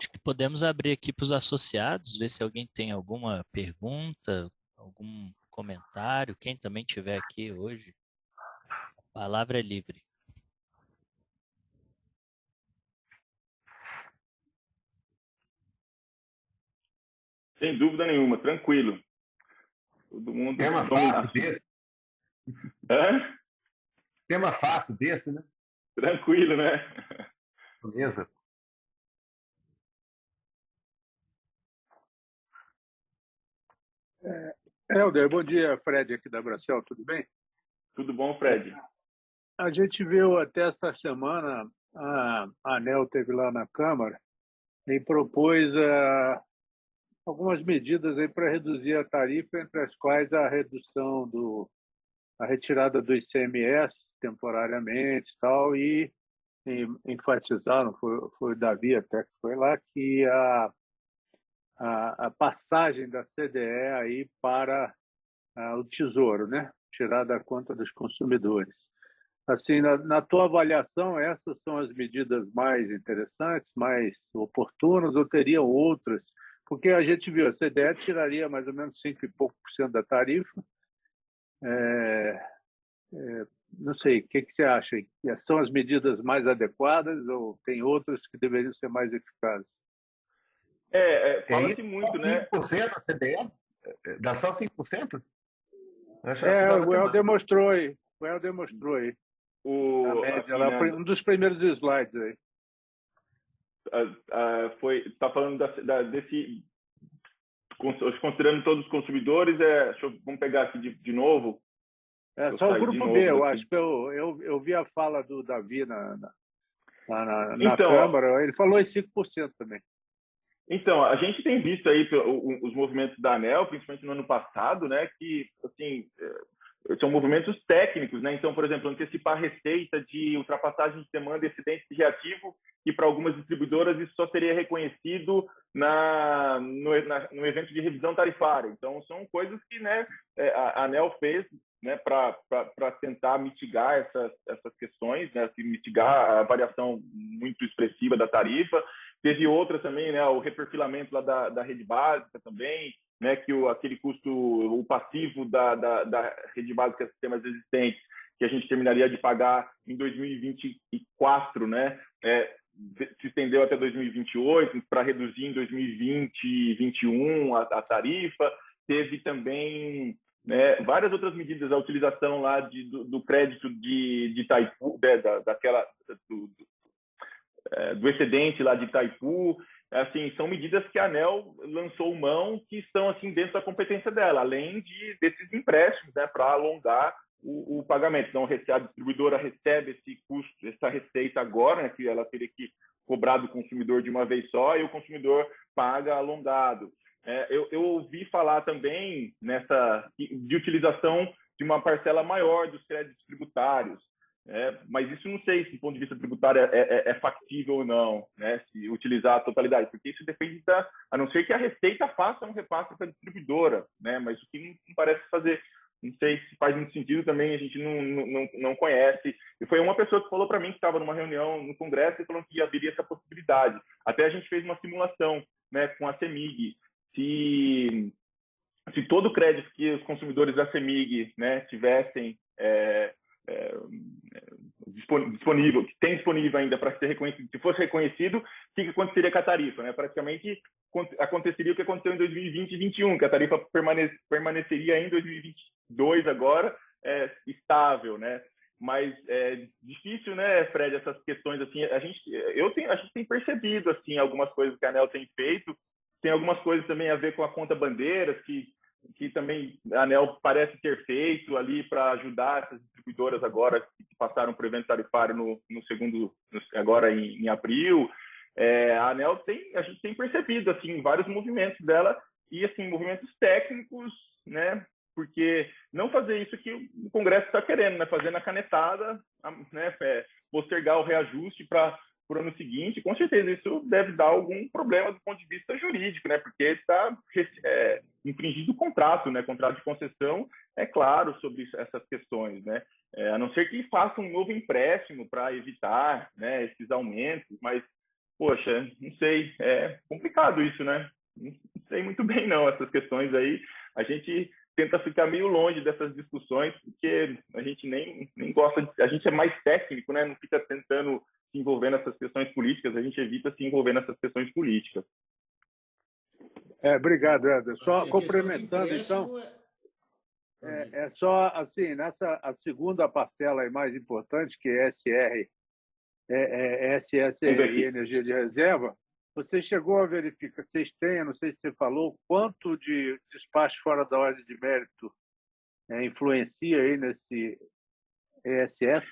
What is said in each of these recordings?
Acho que podemos abrir aqui para os associados, ver se alguém tem alguma pergunta, algum comentário. Quem também estiver aqui hoje, a palavra é livre. Sem dúvida nenhuma, tranquilo. Todo mundo. Tema fácil desse. Hã? Tema fácil desse, né? Tranquilo, né? Beleza. Helder, bom dia, Fred aqui da Bracel, tudo bem? Tudo bom, Fred? A gente viu até essa semana, a ANEEL esteve lá na Câmara e propôs algumas medidas aí para reduzir a tarifa, entre as quais a redução a retirada do ICMS temporariamente e tal, e enfatizaram, foi o Davi até que foi lá, que a passagem da CDE aí para o Tesouro, né? Tirar da conta dos consumidores. Assim, na tua avaliação, essas são as medidas mais interessantes, mais oportunas, ou teriam outras? Porque a gente viu, a CDE tiraria mais ou menos 5 e pouco por cento da tarifa. Não sei, o que você acha? São as medidas mais adequadas ou tem outras que deveriam ser mais eficazes? Fala-se muito, né? 5% a CDE? Dá só 5%? O El demonstrou aí. A média, lá, um dos primeiros slides aí. Está falando desse, considerando todos os consumidores, vamos pegar aqui de novo. Só o grupo B, eu acho que eu vi a fala do Davi na Câmara, ele falou em 5% também. Então, a gente tem visto aí os movimentos da ANEEL, principalmente no ano passado, né, que assim, são movimentos técnicos, né? Então, por exemplo, antecipar a receita de ultrapassagem de demanda e excedente de reativo, e para algumas distribuidoras isso só seria reconhecido no evento de revisão tarifária. Então, são coisas que, né, a ANEEL fez, né, para tentar mitigar essas questões, né, mitigar a variação muito expressiva da tarifa. Teve outra também, né, o reperfilamento lá da rede básica também, né, que aquele custo, o passivo da rede básica de sistemas existentes, que a gente terminaria de pagar em 2024, né, se estendeu até 2028 para reduzir em 2020 e 2021 a tarifa. Teve também, né, várias outras medidas, a utilização lá do crédito de Itaipu, do excedente lá de Itaipu. Assim, são medidas que a ANEEL lançou mão, que estão assim dentro da competência dela, além desses empréstimos, né, para alongar o pagamento. Então, a distribuidora recebe esse custo, essa receita agora, né, que ela teria que cobrar do consumidor de uma vez só, e o consumidor paga alongado. Eu ouvi falar também de utilização de uma parcela maior dos créditos tributários. Mas isso não sei se, do ponto de vista tributário, é factível ou não, né, se utilizar a totalidade, porque isso depende a não ser que a Receita faça um repasse para a distribuidora, né, mas o que não parece fazer, não sei se faz muito sentido também, a gente não conhece. E foi uma pessoa que falou para mim que estava numa reunião no Congresso e falou que haveria essa possibilidade. Até a gente fez uma simulação, né, com a CEMIG, se todo o crédito que os consumidores da CEMIG, né, tivessem disponível, que tem disponível ainda para ser reconhecido, se fosse reconhecido, o que aconteceria com a tarifa, né? Praticamente aconteceria o que aconteceu em 2020 e 2021, que a tarifa permaneceria em 2022 agora, estável, né? Mas é difícil, né, Fred, essas questões assim, a gente tem percebido assim algumas coisas que a ANEEL tem feito, tem algumas coisas também a ver com a conta bandeiras que também a ANEEL parece ter feito ali para ajudar essas distribuidoras agora que passaram por evento tarifário agora em abril. A ANEEL a gente tem percebido assim vários movimentos dela, e assim movimentos técnicos, né, porque não fazer isso que o Congresso está querendo, né, fazer na canetada, né, postergar o reajuste para o ano seguinte. Com certeza isso deve dar algum problema do ponto de vista jurídico, né, porque está infringindo o contrato, né, contrato de concessão, é claro sobre essas questões, né, a não ser que faça um novo empréstimo para evitar, né, esses aumentos, mas Poxa, não sei, é complicado isso, né? Não sei muito bem não, essas questões aí. A gente tenta ficar meio longe dessas discussões, porque a gente nem gosta, a gente é mais técnico, né? Não fica tentando se envolver nessas questões políticas, a gente evita se envolver nessas questões políticas. Obrigado, Éder. Só Assim, a questão de complementando, então, empréstimo é só assim, a segunda parcela aí mais importante, que é SR, SS Vamos ver e aqui. energia de reserva, você chegou a verificar, vocês têm, não sei se você falou, quanto de despacho fora da ordem de mérito influencia aí nesse ESS?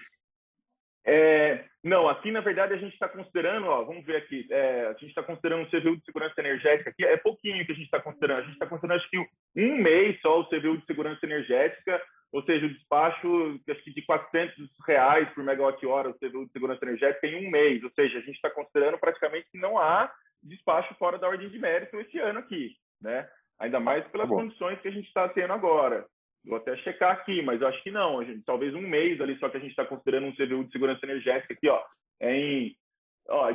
Não, aqui na verdade a gente está considerando, ó, vamos ver aqui, a gente está considerando o CVU de segurança energética aqui, é pouquinho que a gente está considerando, a gente está considerando acho que um mês só o CVU de segurança energética, ou seja, o despacho acho que de R$ 400 por megawatt-hora o CVU de segurança energética em um mês, ou seja, a gente está considerando praticamente que não há despacho fora da ordem de mérito esse ano aqui, né? Ainda mais pelas condições que a gente está tendo agora. Vou até checar aqui, mas eu acho que não. Talvez um mês ali, só que a gente está considerando um CVU de segurança energética aqui, ó. Em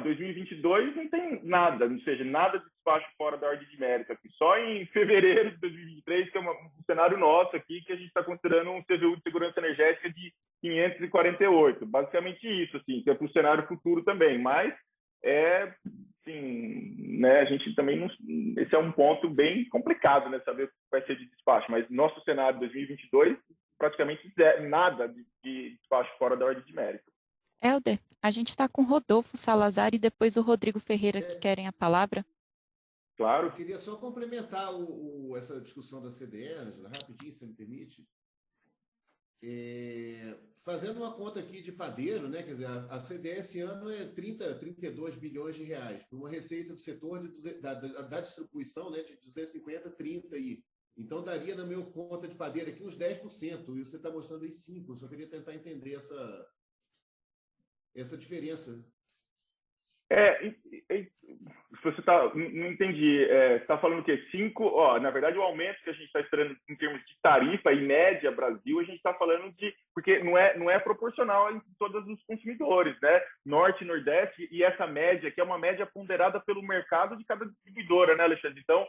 2022 não tem nada, ou seja, nada de despacho fora da ordem de mérito aqui. Só em fevereiro de 2023, que é um cenário nosso aqui, que a gente está considerando um CVU de segurança energética de 548. Basicamente isso, assim, que é para o cenário futuro também. Mas assim, né, a gente também não, esse é um ponto bem complicado, né, saber o que vai ser de despacho, mas nosso cenário 2022 praticamente nada de despacho fora da ordem de mérito. Helder, a gente está com Rodolfo Salazar e depois o Rodrigo Ferreira que querem a palavra. Claro. Eu queria só complementar essa discussão da CDE, Ângela, rapidinho, se me permite. Fazendo uma conta aqui de padeiro, né? Quer dizer, a CDE esse ano é 32 bilhões de reais, para uma receita do setor da distribuição, né, de 250, 30 aí. Então, daria na minha conta de padeiro aqui uns 10%, e você está mostrando aí 5%. Eu só queria tentar entender essa diferença. Você não entendi. Você está falando o quê? 5? Na verdade, o aumento que a gente está esperando em termos de tarifa e média Brasil, a gente está falando de... Porque não é proporcional em todos os consumidores, né? Norte e Nordeste, e essa média, que é uma média ponderada pelo mercado de cada distribuidora, né, Alexandre? Então,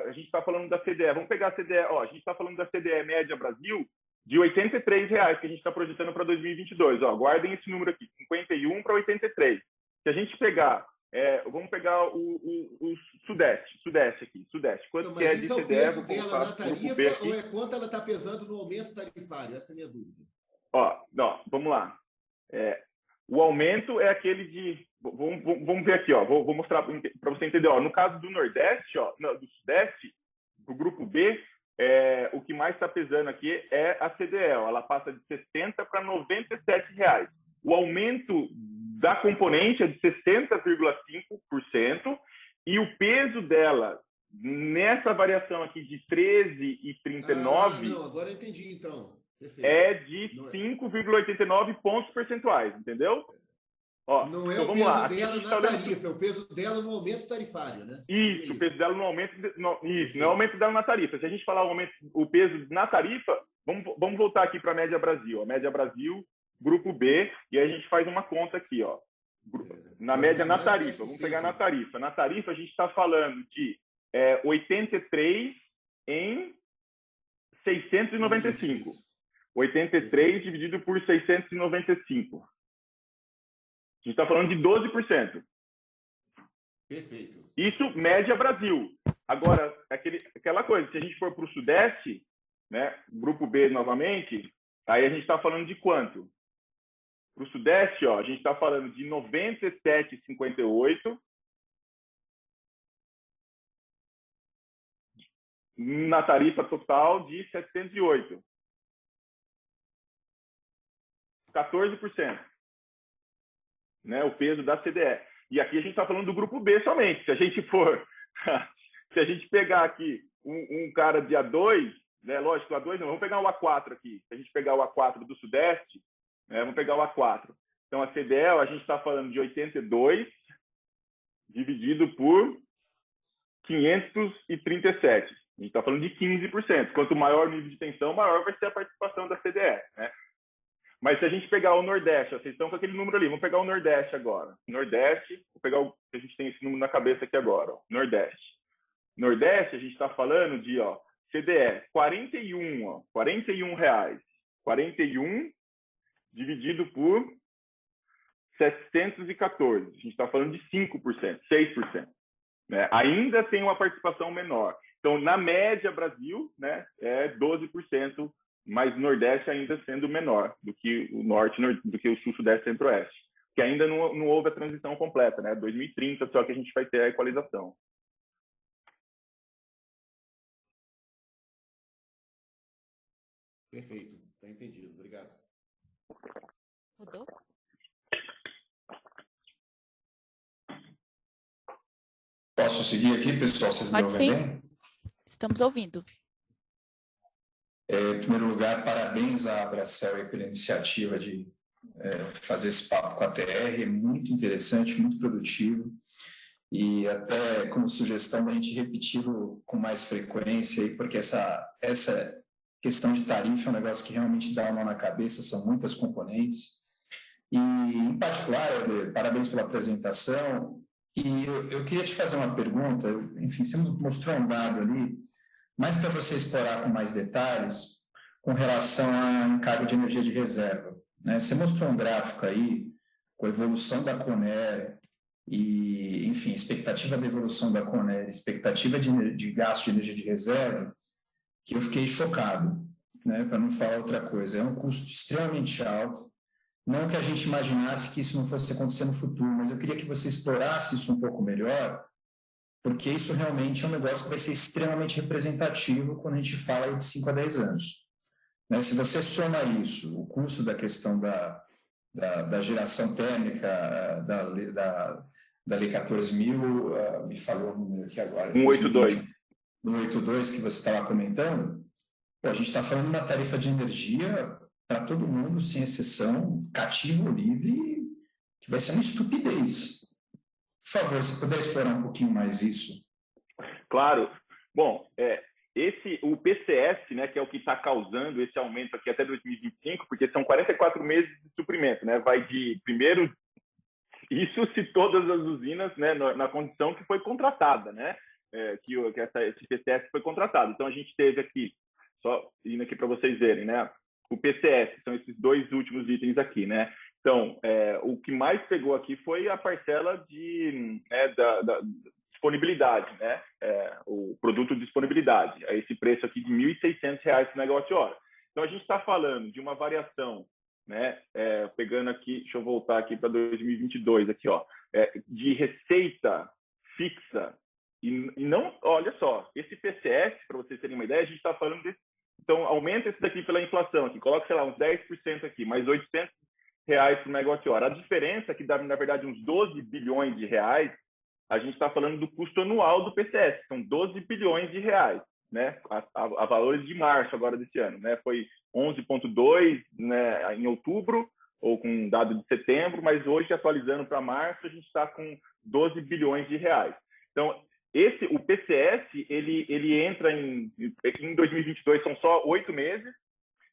a gente está falando da CDE. Vamos pegar a CDE. A gente está falando da CDE média Brasil de R$ 83,00 que a gente está projetando para 2022. Guardem esse número aqui, 51 para 83. Se a gente pegar... vamos pegar o Sudeste aqui. Quanto que é de CDE? Mas isso é o peso dela na tarifa ou é quanto ela está pesando no aumento tarifário? Essa é a minha dúvida. Vamos lá. O aumento é aquele de... Vamos ver aqui. Vou mostrar para você entender. No caso do Nordeste, do Sudeste, do grupo B, o que mais está pesando aqui é a CDE. Ela passa de R$ 60 para R$ 97,00. O aumento da componente é de 60,5% e o peso dela nessa variação aqui de 13,39 não, agora eu entendi, então. Perfeito. É de 5,89 pontos percentuais, entendeu? Não é então, o vamos peso lá. dela na tarifa, é o peso dela no aumento tarifário, né? Isso, o peso dela no aumento... Isso, não é o aumento dela na tarifa. Se a gente falar o peso na tarifa, vamos voltar aqui para a média Brasil. A média Brasil... Grupo B, e aí a gente faz uma conta aqui, na média na tarifa. Vamos pegar na tarifa. Na tarifa, a gente está falando de 83 em 695. 83 dividido por 695. A gente está falando de 12%. Perfeito. Isso, média Brasil. Agora, aquela coisa, se a gente for para o Sudeste, né, Grupo B novamente, aí a gente está falando de quanto? Para o Sudeste, a gente está falando de 97,58 na tarifa total de 708. 14%. Né, o peso da CDE. E aqui a gente está falando do grupo B somente. Se a gente pegar aqui um cara de A2, né, lógico, A2 não, vamos pegar o A4 aqui. Se a gente pegar o A4 do Sudeste, vamos pegar o A4. Então, a CDE, a gente está falando de 82 dividido por 537. A gente está falando de 15%. Quanto maior o nível de tensão, maior vai ser a participação da CDE. Né? Mas se a gente pegar o Nordeste, ó, vocês estão com aquele número ali, vamos pegar o Nordeste agora. Nordeste, vou pegar o a gente tem esse número na cabeça aqui agora, ó, Nordeste. Nordeste, a gente está falando de, ó, CDE, 41, ó, R$41. 41 dividido por 714. A gente está falando de 5%, 6%. Né? Ainda tem uma participação menor. Então, na média, Brasil, né, é 12%, mas o Nordeste ainda sendo menor do que o Norte, do que o Sul, Sudeste, Centro-Oeste. Que ainda não houve a transição completa, né? 2030 só que a gente vai ter a equalização. Perfeito, está entendido. Obrigado. Rodolfo? Posso seguir aqui, pessoal? Vocês me Pode ouvem sim. bem? Estamos ouvindo. Em primeiro lugar, parabéns à Abracel pela iniciativa de fazer esse papo com a TR, é muito interessante, muito produtivo, e até como sugestão da gente repeti-lo com mais frequência, aí, porque essa questão de tarifa é um negócio que realmente dá uma mão na cabeça, são muitas componentes, e em particular, parabéns pela apresentação, e eu queria te fazer uma pergunta, enfim, você mostrou um dado ali, mas para você explorar com mais detalhes, com relação à encargo de energia de reserva. Né? Você mostrou um gráfico aí, com a evolução da Conea e, enfim, expectativa da evolução da Conea, expectativa de gasto de energia de reserva, que eu fiquei chocado, né? Para não falar outra coisa. É um custo extremamente alto, não que a gente imaginasse que isso não fosse acontecer no futuro, mas eu queria que você explorasse isso um pouco melhor, porque isso realmente é um negócio que vai ser extremamente representativo quando a gente fala de 5 a 10 anos. Né? Se você soma isso, o custo da questão da geração térmica, da Lei 14.000, me falou o número aqui agora. 182. 182 que você estava comentando, a gente está falando de uma tarifa de energia para todo mundo, sem exceção, cativo ou livre, que vai ser uma estupidez. Por favor, se puder explorar um pouquinho mais isso. Claro. Bom, o PCS, né, que é o que está causando esse aumento aqui até 2025, porque são 44 meses de suprimento, né? Vai de primeiro, isso se todas as usinas, né, na condição que foi contratada, né? Esse PCS foi contratado. Então a gente teve aqui, só indo aqui para vocês verem, né? O PCS, são esses dois últimos itens aqui, né? Então, o que mais pegou aqui foi a parcela da disponibilidade, né? O produto de disponibilidade, esse preço aqui de R$ 1.600 por megawatt-hora. Então, a gente está falando de uma variação, né? Pegando aqui, deixa eu voltar aqui para 2022, aqui, ó, de receita fixa, e não, olha só, esse PCS, para vocês terem uma ideia, a gente está falando desse, então, aumenta esse daqui pela inflação aqui, coloca, sei lá, uns 10% aqui, mais R$ 800 por megawatt-hora. A diferença, que dá, na verdade, uns 12 bilhões de reais, a gente está falando do custo anual do PCS, são 12 bilhões de reais, né? A valores de março agora desse ano, né? Foi 11,2, né, em outubro, ou com dado de setembro, mas hoje, atualizando para março, a gente está com 12 bilhões de reais. Então, o PCS, ele entra em 2022, são só 8 meses,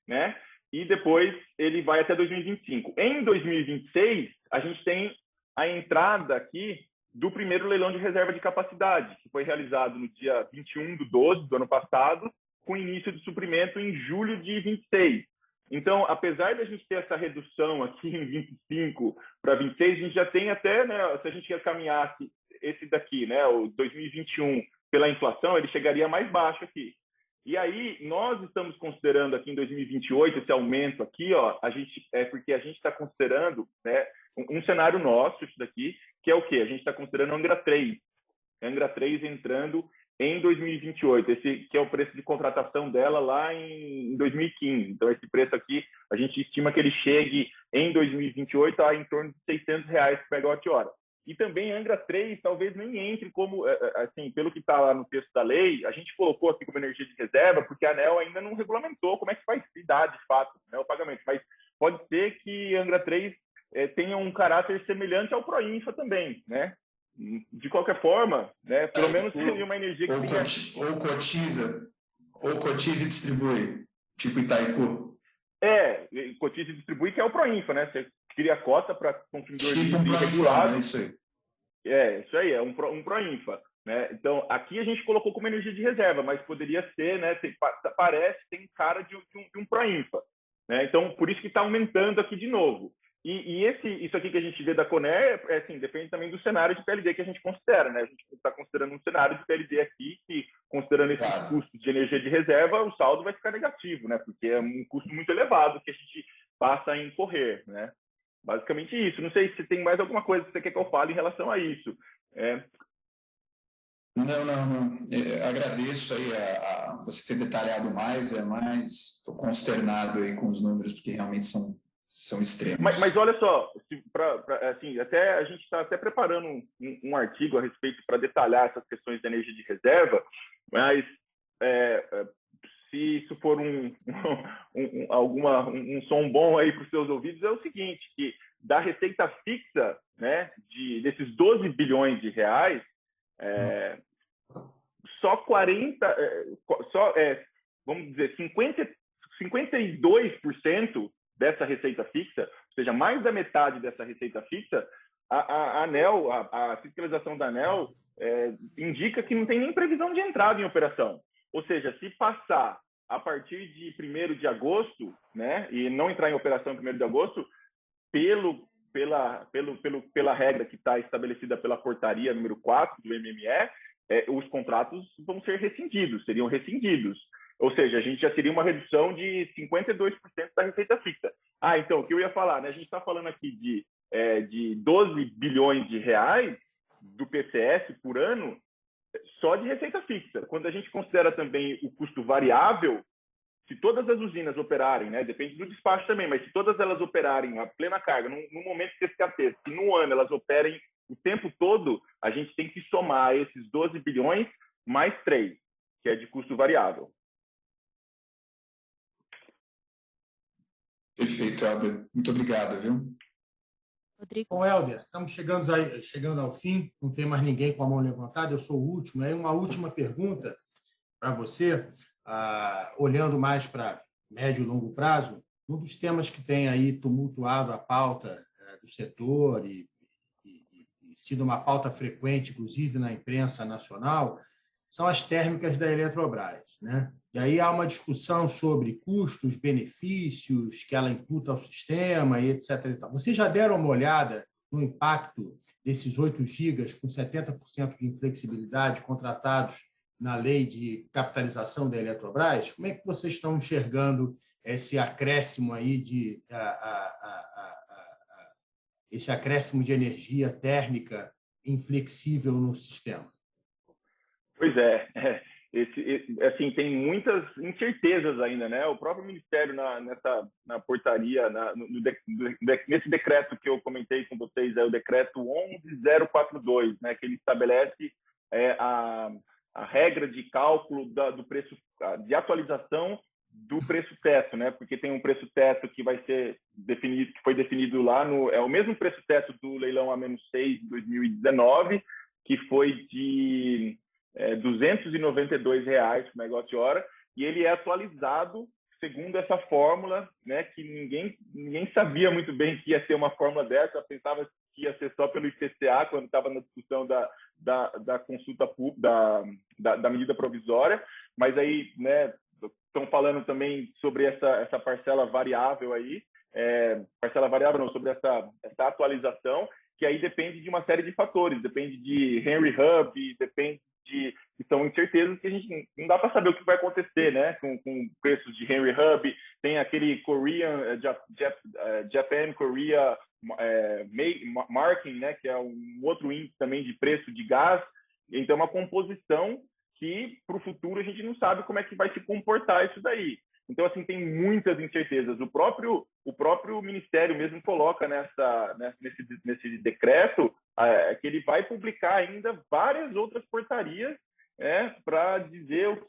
né? E depois ele vai até 2025. Em 2026, a gente tem a entrada aqui do primeiro leilão de reserva de capacidade, que foi realizado no dia 21/12 do ano passado, com início de suprimento em julho de 26. Então, apesar de a gente ter essa redução aqui em 25 para 26, a gente já tem até, né, se a gente quer caminhar esse daqui, né, o 2021, pela inflação, ele chegaria mais baixo aqui. E aí, nós estamos considerando aqui em 2028, esse aumento aqui, ó, porque a gente está considerando, né, um cenário nosso, isso daqui, que é o quê? A gente está considerando a Angra 3. Angra 3 entrando em 2028, esse que é o preço de contratação dela lá em 2015. Então, esse preço aqui, a gente estima que ele chegue em 2028 a em torno de R$ 600 por megawatt-hora. E também Angra 3 talvez nem entre como, assim, pelo que está lá no texto da lei, a gente colocou aqui como energia de reserva, porque a ANEEL ainda não regulamentou como é que vai se dar, de fato, né, o pagamento. Mas pode ser que Angra 3 tenha um caráter semelhante ao Proinfa também, né? De qualquer forma, né, pelo menos seria uma energia que ou cotiza e distribui, tipo Itaipu. cotiza e distribui, que é o Proinfa, né? Você cria cota para consumidor Tipo um livre e Proinfa, regulado. né? Isso aí. Isso aí, é um Proinfa. Né? Então, aqui a gente colocou como energia de reserva, mas poderia ser, né? Tem cara de um Proinfa. Né? Então, por isso que está aumentando aqui de novo. Isso aqui que a gente vê da Coner, assim, depende também do cenário de PLD que a gente considera. Né? A gente está considerando um cenário de PLD aqui que, considerando esses custos de energia de reserva, o saldo vai ficar negativo, né? Porque é um custo muito elevado que a gente passa a incorrer. Né? Basicamente isso. Não sei se tem mais alguma coisa que você quer que eu fale em relação a isso. Não. Agradeço aí a você ter detalhado mais, estou consternado aí com os números, porque realmente são extremos. Mas olha só, assim, a gente está até preparando um artigo a respeito para detalhar essas questões de energia de reserva, mas se isso for um som bom aí para os seus ouvidos, é o seguinte, que da receita fixa, né, desses 12 bilhões de reais, só 52% dessa receita fixa, ou seja, mais da metade dessa receita fixa, a ANEEL, a fiscalização da ANEEL indica que não tem nem previsão de entrada em operação. Ou seja, se passar a partir de 1º de agosto, né, e não entrar em operação em 1º de agosto, pela regra que está estabelecida pela portaria número 4 do MME, os contratos seriam rescindidos. Ou seja, a gente já teria uma redução de 52% da receita fixa. Então, o que eu ia falar, né? A gente está falando aqui de 12 bilhões de reais do PCS por ano, só de receita fixa. Quando a gente considera também o custo variável, se todas as usinas operarem, né, depende do despacho também, mas se todas elas operarem a plena carga, no momento que escasseça, se no ano elas operem o tempo todo, a gente tem que somar esses 12 bilhões mais 3, que é de custo variável. Perfeito, Helder. Muito obrigado, viu? Rodrigo. Bom, Helder, estamos chegando ao fim, não tem mais ninguém com a mão levantada, eu sou o último. Aí uma última pergunta para você, olhando mais para médio e longo prazo, um dos temas que tem aí tumultuado a pauta do setor e sido uma pauta frequente, inclusive na imprensa nacional, são as térmicas da Eletrobras, né? E aí há uma discussão sobre custos, benefícios que ela imputa ao sistema e etc. E tal. Vocês já deram uma olhada no impacto desses 8 gigas com 70% de inflexibilidade contratados na lei de capitalização da Eletrobras? Como é que vocês estão enxergando esse acréscimo aí esse acréscimo de energia térmica inflexível no sistema? Pois assim, tem muitas incertezas ainda, né? O próprio Ministério na portaria, nesse decreto que eu comentei com vocês, é o decreto 11042, né? Que ele estabelece a regra de cálculo do preço, de atualização do preço teto, né? Porque tem um preço teto que vai ser definido, que foi definido lá é o mesmo preço teto do leilão A-6 de 2019, que foi de R$292 por megawatt-hora, e ele é atualizado segundo essa fórmula, né, que ninguém sabia muito bem que ia ser uma fórmula dessa, pensava que ia ser só pelo IPCA, quando estava na discussão da consulta pública, da medida provisória, mas aí, né, estão falando também sobre essa parcela variável aí, sobre essa atualização, que aí depende de uma série de fatores, depende de Henry Hub, depende que são incertezas que a gente não dá para saber o que vai acontecer, né? Com preços de Henry Hub, tem aquele Japan Korea Marking, né? Que é um outro índice também de preço de gás. Então, é uma composição que, para o futuro, a gente não sabe como é que vai se comportar isso daí. Então, assim, tem muitas incertezas. O próprio Ministério mesmo coloca nesse decreto que ele vai publicar ainda várias outras portarias, para dizer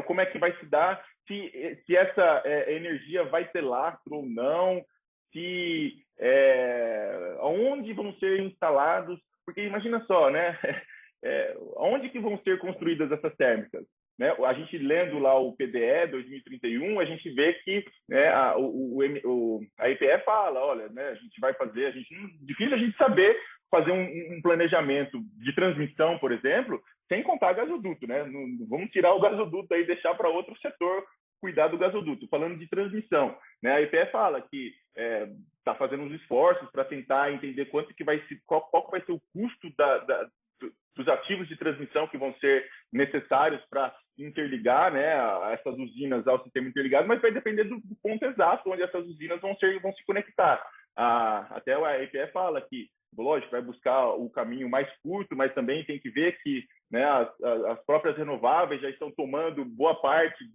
como é que vai se dar, se essa energia vai ter lastro ou não, onde vão ser instalados, porque imagina só, né? Onde que vão ser construídas essas térmicas? né, a gente lendo lá o PDE 2031, a gente vê que, né, a EPE fala, olha, né, a gente vai fazer, difícil a gente saber fazer um planejamento de transmissão, por exemplo, sem contar gasoduto, né? Não vamos tirar o gasoduto aí e deixar para outro setor cuidar do gasoduto. Falando de transmissão, né? A EPE fala que está fazendo uns esforços para tentar entender quanto que vai ser, qual vai ser o custo dos ativos de transmissão que vão ser necessários para interligar, né, essas usinas ao sistema interligado, mas vai depender do ponto exato onde essas usinas vão se conectar. Até a EPE fala que, lógico, vai buscar o caminho mais curto, mas também tem que ver que, né, as próprias renováveis já estão tomando boa parte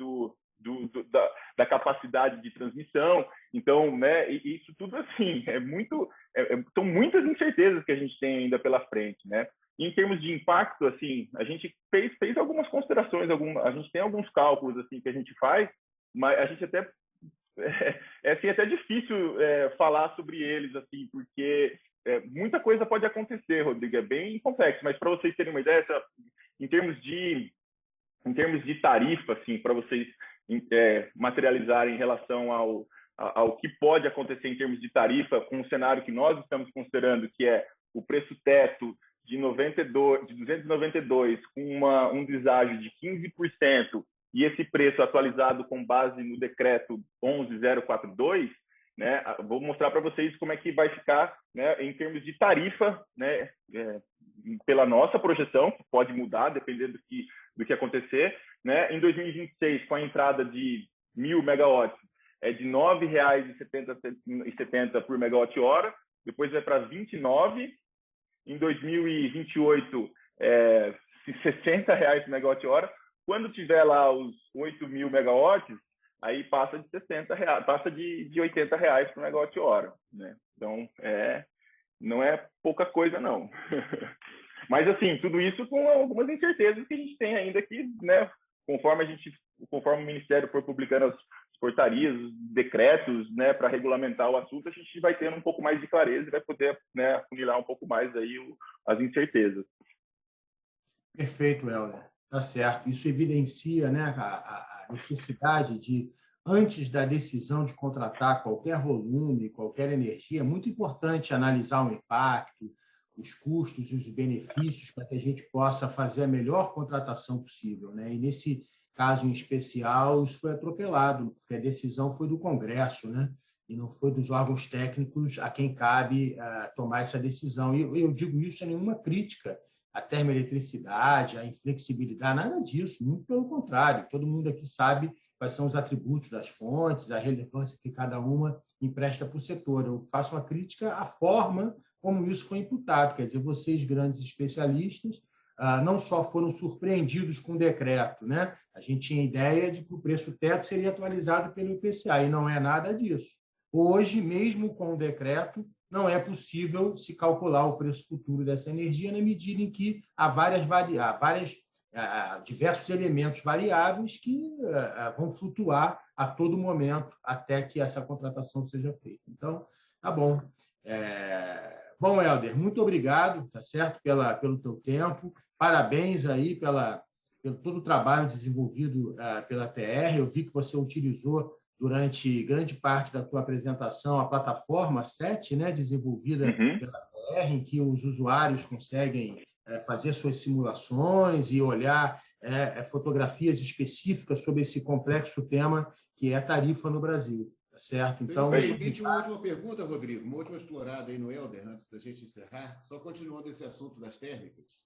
da capacidade de transmissão. Então, né, isso tudo assim são muitas incertezas que a gente tem ainda pela frente, né? Em termos de impacto, assim, a gente fez algumas considerações, a gente tem alguns cálculos assim que a gente faz, mas a gente até até difícil falar sobre eles, assim, porque muita coisa pode acontecer, Rodrigo, é bem complexo. Mas para vocês terem uma ideia, em termos de tarifa, assim, para vocês materializarem em relação ao que pode acontecer em termos de tarifa, com o cenário que nós estamos considerando, que é o preço teto de 292 com um deságio de 15%, e esse preço atualizado com base no decreto 11042, né, vou mostrar para vocês como é que vai ficar, né, em termos de tarifa, né, pela nossa projeção, que pode mudar dependendo do que acontecer, né. Em 2026, com a entrada de 1.000 megawatts, é de R$ 9,70 por megawatt-hora, depois vai para R$ 29. Em 2028, R$ 60 por megawatt-hora. Quando tiver lá os 8.000 megawatts, aí passa de 60 reais, passa de 80 reais por megawatt-hora, né? Então, não é pouca coisa, não. Mas, assim, tudo isso com algumas incertezas que a gente tem ainda que, né, conforme o Ministério for publicando as portarias, os decretos, né, para regulamentar o assunto, a gente vai tendo um pouco mais de clareza e vai poder, né, afunilar um pouco mais aí as incertezas. Perfeito, Helder. Tá certo. Isso evidencia, né, a necessidade de, antes da decisão de contratar qualquer volume, qualquer energia, é muito importante analisar o impacto, os custos e os benefícios para que a gente possa fazer a melhor contratação possível, né? E nesse caso em especial, isso foi atropelado, porque a decisão foi do Congresso, né? E não foi dos órgãos técnicos a quem cabe tomar essa decisão. E eu digo isso sem nenhuma crítica à termoeletricidade, à inflexibilidade, nada disso, muito pelo contrário. Todo mundo aqui sabe quais são os atributos das fontes, a relevância que cada uma empresta para o setor. Eu faço uma crítica à forma como isso foi imputado, quer dizer, vocês, grandes especialistas, não só foram surpreendidos com o decreto, né? A gente tinha ideia de que o preço teto seria atualizado pelo IPCA, e não é nada disso. Hoje, mesmo com o decreto, não é possível se calcular o preço futuro dessa energia na medida em que há diversos elementos variáveis que vão flutuar a todo momento até que essa contratação seja feita. Então, tá bom. Bom, Helder, muito obrigado, tá certo, pelo teu tempo. Parabéns aí pelo todo o trabalho desenvolvido pela TR. Eu vi que você utilizou durante grande parte da tua apresentação a plataforma 7, né, desenvolvida pela TR, em que os usuários conseguem fazer suas simulações e olhar fotografias específicas sobre esse complexo tema que é tarifa no Brasil. Certo? Então, me permite uma última pergunta, Rodrigo, uma última explorada aí no Helder, antes da gente encerrar, só continuando esse assunto das térmicas,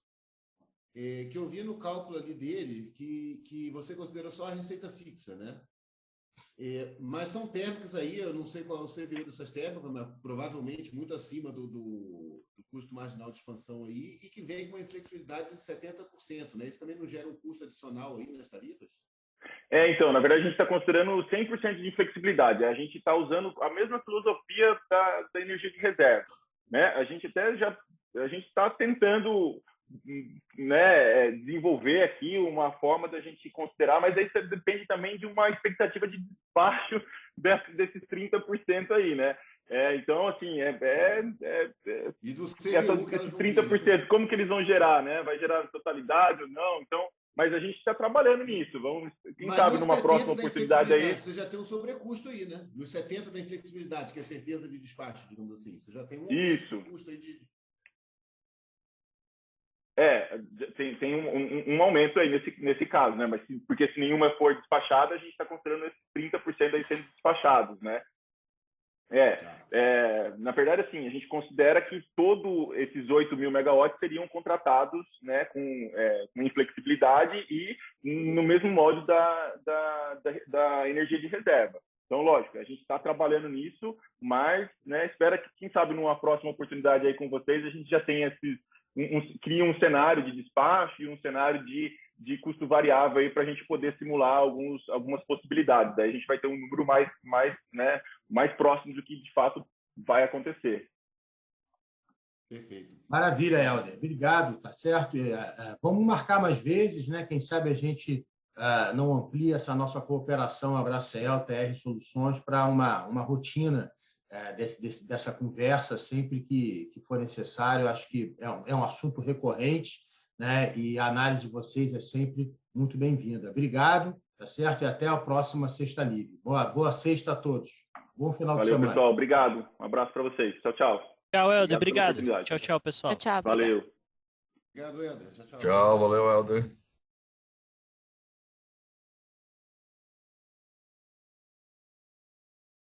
que eu vi no cálculo ali dele que você considerou só a receita fixa, né? Mas são térmicas aí, eu não sei qual é o CVU dessas térmicas, mas provavelmente muito acima do custo marginal de expansão aí, e que vem com uma inflexibilidade de 70%, né? Isso também não gera um custo adicional aí nas tarifas? Então, na verdade, a gente está considerando 100% de flexibilidade. A gente está usando a mesma filosofia da energia de reserva, né? A gente está tentando, né, desenvolver aqui uma forma da gente considerar, mas aí depende também de uma expectativa de despacho desses 30% aí, né? Então, assim, e do CVU, esses 30%, como que eles vão gerar, né? Vai gerar totalidade ou não? Então, mas a gente está trabalhando nisso. Vamos, quem Mas sabe, nos numa 70 próxima da oportunidade aí. inflexibilidade, você já tem um sobrecusto aí, né? Nos 70 da inflexibilidade, que é certeza de despacho, digamos assim. Você já tem um aumento Isso. de custo aí de. Tem um aumento aí nesse caso, né? Mas porque se nenhuma for despachada, a gente está considerando esses 30% aí sendo despachados, né? Na verdade, assim, a gente considera que todos esses 8.000 megawatts seriam contratados, né, com inflexibilidade e no mesmo modo da energia de reserva. Então, lógico, a gente está trabalhando nisso, mas, né, espera que, quem sabe, numa próxima oportunidade aí com vocês, a gente já tenha cria um cenário de despacho e um cenário de custo variável aí para a gente poder simular algumas possibilidades. Daí a gente vai ter um número mais próximo do que de fato vai acontecer. Perfeito. Maravilha, Helder. Obrigado, tá certo? Vamos marcar mais vezes, né? Quem sabe a gente não amplia essa nossa cooperação Abracel, TR Soluções, para uma rotina dessa conversa sempre que for necessário. Acho que é um assunto recorrente, né? E a análise de vocês é sempre muito bem-vinda. Obrigado, tá certo? E até a próxima Sexta Livre. Boa sexta a todos. Bom final de semana. Valeu, pessoal. Obrigado. Um abraço para vocês. Tchau, tchau. Tchau, Helder. Obrigado. Tchau, tchau, pessoal. Tchau, tchau. Valeu. Obrigado, Helder. Tchau, tchau. Tchau, valeu, Helder.